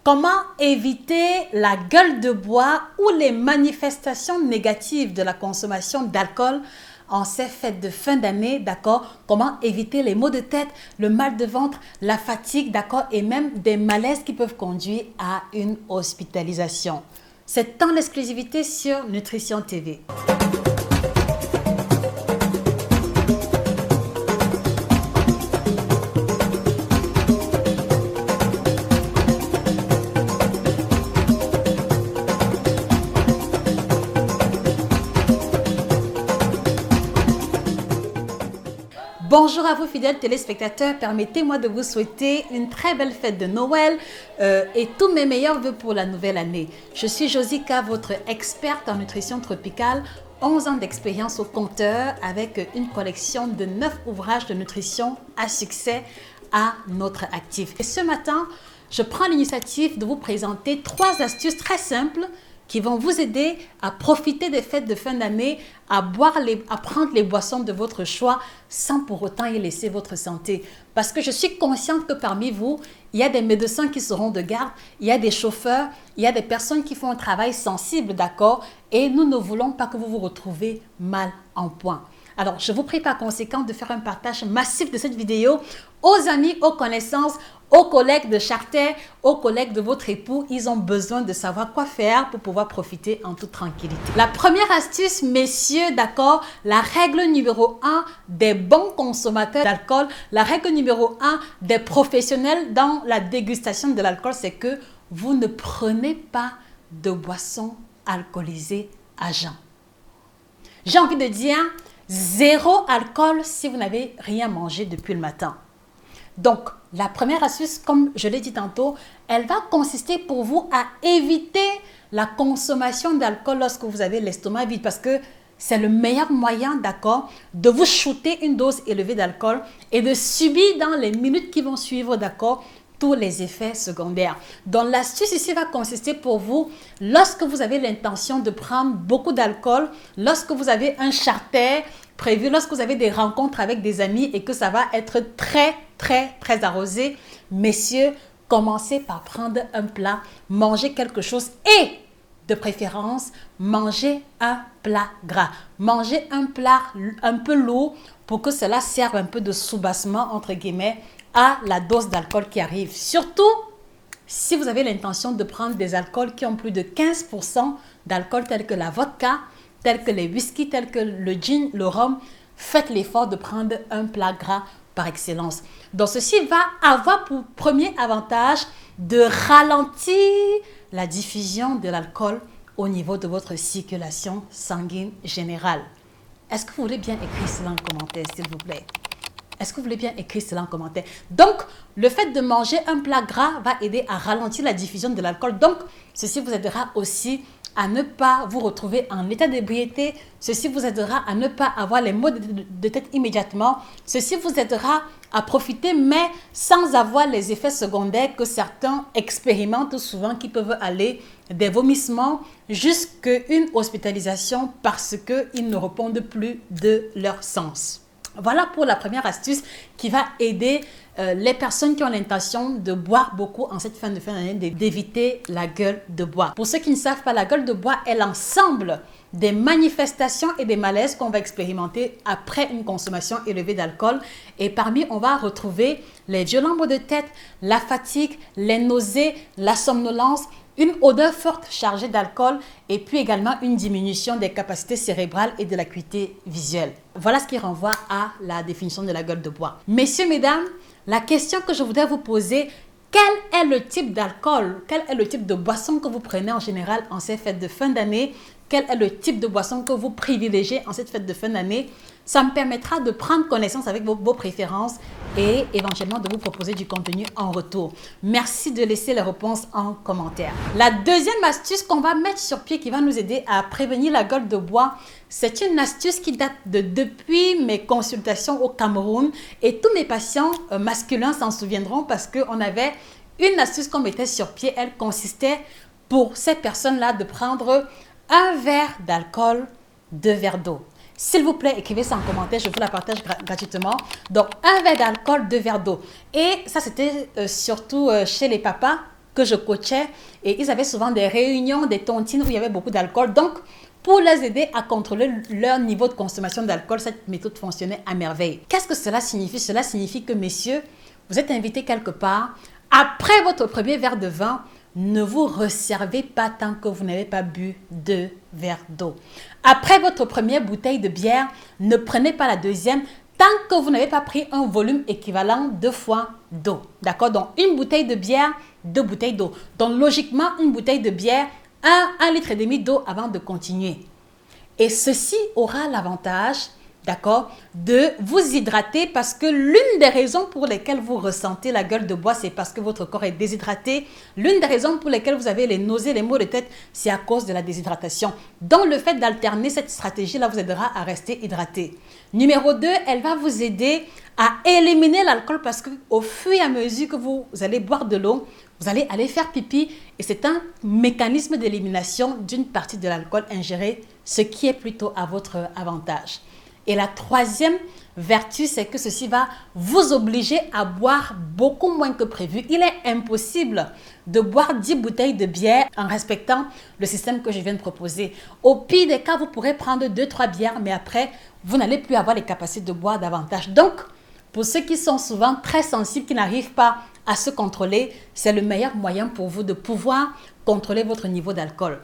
Comment éviter la gueule de bois ou les manifestations négatives de la consommation d'alcool en ces fêtes de fin d'année, d'accord? Comment éviter les maux de tête, le mal de ventre, la fatigue, d'accord? Et même des malaises qui peuvent conduire à une hospitalisation. C'est en exclusivité sur Nutrition TV. Bonjour à vous fidèles téléspectateurs, permettez-moi de vous souhaiter une très belle fête de Noël et tous mes meilleurs vœux pour la nouvelle année. Je suis Josica, votre experte en nutrition tropicale, 11 ans d'expérience au compteur avec une collection de 9 ouvrages de nutrition à succès à notre actif. Et ce matin, je prends l'initiative de vous présenter 3 astuces très simples qui vont vous aider à profiter des fêtes de fin d'année, à prendre les boissons de votre choix sans pour autant y laisser votre santé. Parce que je suis consciente que parmi vous, il y a des médecins qui seront de garde, il y a des chauffeurs, il y a des personnes qui font un travail sensible, d'accord? Et nous ne voulons pas que vous vous retrouviez mal en point. Alors, je vous prie par conséquent de faire un partage massif de cette vidéo aux amis, aux connaissances, aux collègues de charter, aux collègues de votre époux. Ils ont besoin de savoir quoi faire pour pouvoir profiter en toute tranquillité. La première astuce, messieurs, d'accord, la règle numéro 1 des bons consommateurs d'alcool, la règle numéro 1 des professionnels dans la dégustation de l'alcool, c'est que vous ne prenez pas de boissons alcoolisées à jeun. J'ai envie de dire 0 alcool si vous n'avez rien mangé depuis le matin. Donc, la première astuce, comme je l'ai dit tantôt, elle va consister pour vous à éviter la consommation d'alcool lorsque vous avez l'estomac vide parce que c'est le meilleur moyen, d'accord, de vous shooter une dose élevée d'alcool et de subir dans les minutes qui vont suivre, d'accord, tous les effets secondaires. Donc, l'astuce ici va consister pour vous, lorsque vous avez l'intention de prendre beaucoup d'alcool, lorsque vous avez un charter prévu, lorsque vous avez des rencontres avec des amis et que ça va être très arrosé, messieurs, commencez par prendre un plat, mangez quelque chose et de préférence, mangez un plat gras. Mangez un plat un peu lourd pour que cela serve un peu de soubassement, entre guillemets, à la dose d'alcool qui arrive. Surtout, si vous avez l'intention de prendre des alcools qui ont plus de 15% d'alcool, tels que la vodka, tels que les whisky, tels que le gin, le rhum, faites l'effort de prendre un plat gras par excellence. Donc, ceci va avoir pour premier avantage de ralentir la diffusion de l'alcool au niveau de votre circulation sanguine générale. Est-ce que vous voulez bien écrire cela en commentaire, s'il vous plaît? Est-ce que vous voulez bien écrire cela en commentaire? Donc, le fait de manger un plat gras va aider à ralentir la diffusion de l'alcool. Donc, ceci vous aidera aussi à ne pas vous retrouver en état d'ébriété. Ceci vous aidera à ne pas avoir les maux de tête immédiatement. Ceci vous aidera à profiter, mais sans avoir les effets secondaires que certains expérimentent souvent, qui peuvent aller des vomissements jusqu'à une hospitalisation parce qu'ils ne répondent plus de leur sens. Voilà pour la première astuce qui va aider les personnes qui ont l'intention de boire beaucoup en cette fin d'année, d'éviter la gueule de bois. Pour ceux qui ne savent pas, la gueule de bois est l'ensemble des manifestations et des malaises qu'on va expérimenter après une consommation élevée d'alcool. Et parmi, on va retrouver les violents maux de tête, la fatigue, les nausées, la somnolence, une odeur forte chargée d'alcool et puis également une diminution des capacités cérébrales et de l'acuité visuelle. Voilà ce qui renvoie à la définition de la gueule de bois. Messieurs, mesdames, la question que je voudrais vous poser, quel est le type d'alcool, quel est le type de boisson que vous prenez en général en ces fêtes de fin d'année? Quel est le type de boisson que vous privilégiez en cette fête de fin d'année? Ça me permettra de prendre connaissance avec vos préférences et éventuellement de vous proposer du contenu en retour. Merci de laisser les réponses en commentaire. La deuxième astuce qu'on va mettre sur pied qui va nous aider à prévenir la gueule de bois, c'est une astuce qui date depuis mes consultations au Cameroun et tous mes patients masculins s'en souviendront parce qu'on avait une astuce qu'on mettait sur pied. Elle consistait pour ces personnes-là de prendre un verre d'alcool, 2 verres d'eau. S'il vous plaît, écrivez ça en commentaire, je vous la partage gratuitement. Donc, un verre d'alcool, 2 verres d'eau. Et ça, c'était surtout chez les papas que je coachais et ils avaient souvent des réunions, des tontines où il y avait beaucoup d'alcool. Donc, pour les aider à contrôler leur niveau de consommation d'alcool, cette méthode fonctionnait à merveille. Qu'est-ce que cela signifie? Cela signifie que, messieurs, vous êtes invités quelque part. Après votre premier verre de vin, ne vous resservez pas tant que vous n'avez pas bu 2 verres d'eau. Après votre première bouteille de bière, ne prenez pas la deuxième tant que vous n'avez pas pris un volume équivalent 2 fois d'eau. D'accord? Donc, une bouteille de bière, 2 bouteilles d'eau. Donc, logiquement, une bouteille de bière, 1,5 litre d'eau avant de continuer. Et ceci aura l'avantage, d'accord, de vous hydrater parce que l'une des raisons pour lesquelles vous ressentez la gueule de bois, c'est parce que votre corps est déshydraté. L'une des raisons pour lesquelles vous avez les nausées, les maux de tête, c'est à cause de la déshydratation. Donc, le fait d'alterner cette stratégie-là vous aidera à rester hydraté. Numéro 2, elle va vous aider à éliminer l'alcool parce qu'au fur et à mesure que vous allez boire de l'eau, vous allez aller faire pipi et c'est un mécanisme d'élimination d'une partie de l'alcool ingéré, ce qui est plutôt à votre avantage. Et la troisième vertu, c'est que ceci va vous obliger à boire beaucoup moins que prévu. Il est impossible de boire 10 bouteilles de bière en respectant le système que je viens de proposer. Au pire des cas, vous pourrez prendre 2-3 bières, mais après, vous n'allez plus avoir les capacités de boire davantage. Donc, pour ceux qui sont souvent très sensibles, qui n'arrivent pas à se contrôler, c'est le meilleur moyen pour vous de pouvoir contrôler votre niveau d'alcool.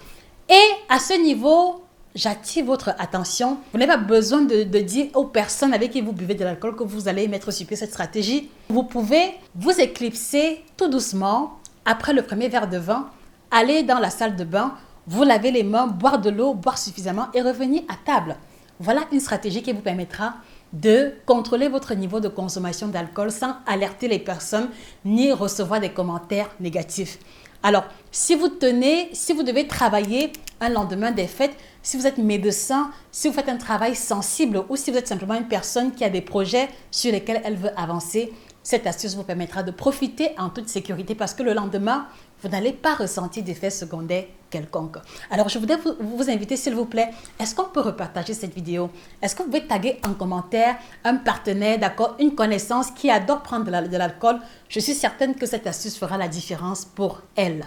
Et à ce niveau, j'attire votre attention. Vous n'avez pas besoin de dire aux personnes avec qui vous buvez de l'alcool que vous allez mettre sur pied cette stratégie. Vous pouvez vous éclipser tout doucement après le premier verre de vin, aller dans la salle de bain, vous laver les mains, boire de l'eau, boire suffisamment et revenir à table. Voilà une stratégie qui vous permettra de contrôler votre niveau de consommation d'alcool sans alerter les personnes ni recevoir des commentaires négatifs. Alors, si vous devez travailler un lendemain des fêtes, si vous êtes médecin, si vous faites un travail sensible ou si vous êtes simplement une personne qui a des projets sur lesquels elle veut avancer, cette astuce vous permettra de profiter en toute sécurité parce que le lendemain, vous n'allez pas ressentir d'effets secondaires quelconques. Alors, je voudrais vous inviter, s'il vous plaît, est-ce qu'on peut repartager cette vidéo? Est-ce que vous pouvez taguer en commentaire un partenaire, d'accord, une connaissance qui adore prendre de l'alcool? Je suis certaine que cette astuce fera la différence pour elle.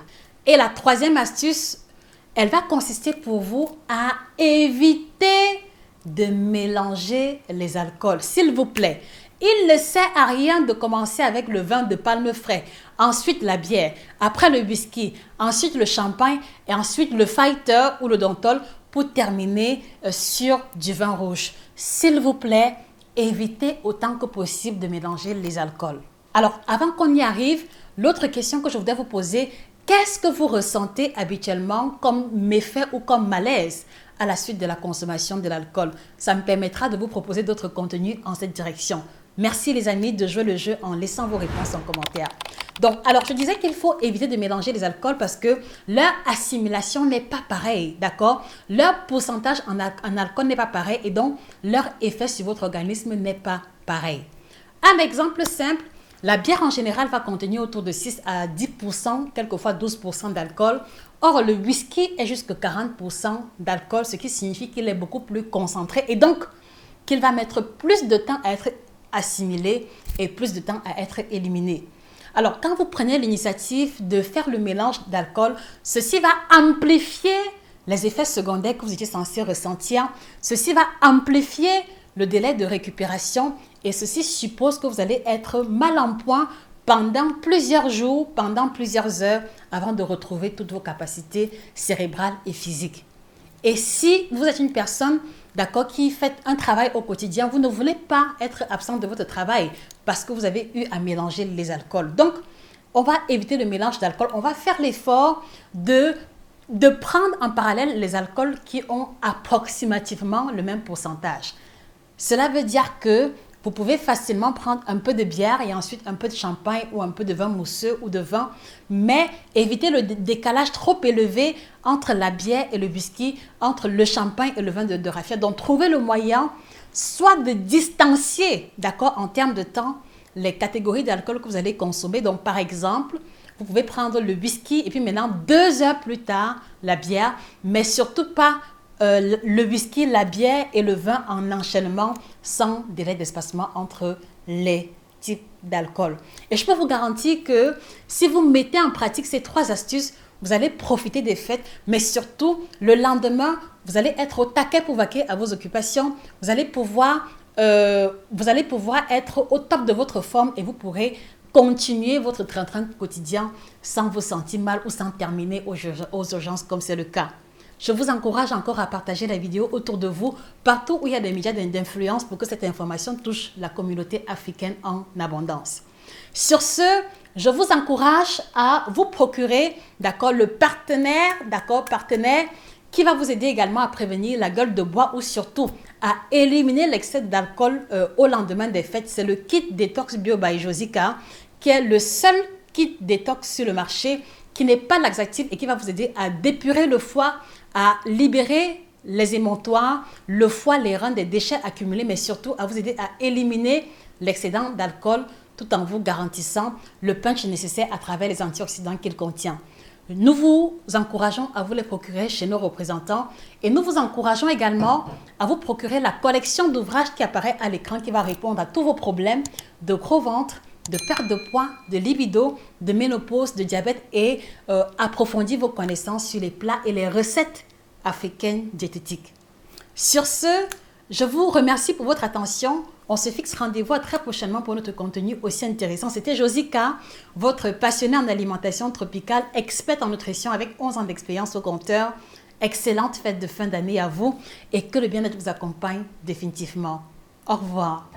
Et la troisième astuce, elle va consister pour vous à éviter de mélanger les alcools, s'il vous plaît. Il ne sert à rien de commencer avec le vin de palme frais, ensuite la bière, après le whisky, ensuite le champagne et ensuite le fighter ou le Dontol pour terminer sur du vin rouge. S'il vous plaît, évitez autant que possible de mélanger les alcools. Alors, avant qu'on y arrive, l'autre question que je voudrais vous poser, qu'est-ce que vous ressentez habituellement comme méfait ou comme malaise à la suite de la consommation de l'alcool? Ça me permettra de vous proposer d'autres contenus en cette direction. Merci les amis de jouer le jeu en laissant vos réponses en commentaire. Donc, alors je disais qu'il faut éviter de mélanger les alcools parce que leur assimilation n'est pas pareille, d'accord? Leur pourcentage en alcool n'est pas pareil et donc leur effet sur votre organisme n'est pas pareil. Un exemple simple, la bière en général va contenir autour de 6 à 10%, quelquefois 12% d'alcool. Or, le whisky est jusqu'à 40% d'alcool, ce qui signifie qu'il est beaucoup plus concentré et donc qu'il va mettre plus de temps à être assimilé et plus de temps à être éliminé. Alors, quand vous prenez l'initiative de faire le mélange d'alcool, ceci va amplifier les effets secondaires que vous étiez censé ressentir. Ceci va amplifier le délai de récupération et ceci suppose que vous allez être mal en point pendant plusieurs jours, pendant plusieurs heures avant de retrouver toutes vos capacités cérébrales et physiques. Et si vous êtes une personne, d'accord, qui fait un travail au quotidien, vous ne voulez pas être absent de votre travail parce que vous avez eu à mélanger les alcools. Donc, on va éviter le mélange d'alcool. On va faire l'effort de prendre en parallèle les alcools qui ont approximativement le même pourcentage. Cela veut dire que vous pouvez facilement prendre un peu de bière et ensuite un peu de champagne ou un peu de vin mousseux ou de vin, mais évitez le décalage trop élevé entre la bière et le whisky, entre le champagne et le vin de raffia. Donc, trouvez le moyen soit de distancier, d'accord, en termes de temps, les catégories d'alcool que vous allez consommer. Donc, par exemple, vous pouvez prendre le whisky et puis maintenant, 2 heures plus tard, la bière, mais surtout pas le whisky, la bière et le vin en enchaînement sans délai d'espacement entre les types d'alcool. Et je peux vous garantir que si vous mettez en pratique ces 3 astuces, vous allez profiter des fêtes, mais surtout, le lendemain, vous allez être au taquet pour vaquer à vos occupations. Vous allez pouvoir être au top de votre forme et vous pourrez continuer votre train-train quotidien sans vous sentir mal ou sans terminer aux urgences comme c'est le cas. Je vous encourage encore à partager la vidéo autour de vous, partout où il y a des médias d'influence pour que cette information touche la communauté africaine en abondance. Sur ce, je vous encourage à vous procurer, d'accord, le partenaire, qui va vous aider également à prévenir la gueule de bois ou surtout à éliminer l'excès d'alcool au lendemain des fêtes. C'est le kit détox bio by Josica, qui est le seul kit détox sur le marché qui n'est pas laxatif et qui va vous aider à dépurer le foie, à libérer les émontoires, le foie, les reins des déchets accumulés, mais surtout à vous aider à éliminer l'excédent d'alcool tout en vous garantissant le punch nécessaire à travers les antioxydants qu'il contient. Nous vous encourageons à vous les procurer chez nos représentants et nous vous encourageons également à vous procurer la collection d'ouvrages qui apparaît à l'écran qui va répondre à tous vos problèmes de gros ventre, de perte de poids, de libido, de ménopause, de diabète et approfondir vos connaissances sur les plats et les recettes africaines diététiques. Sur ce, je vous remercie pour votre attention. On se fixe rendez-vous très prochainement pour notre contenu aussi intéressant. C'était Josica, votre passionnée en alimentation tropicale, experte en nutrition avec 11 ans d'expérience au compteur. Excellente fête de fin d'année à vous et que le bien-être vous accompagne définitivement. Au revoir.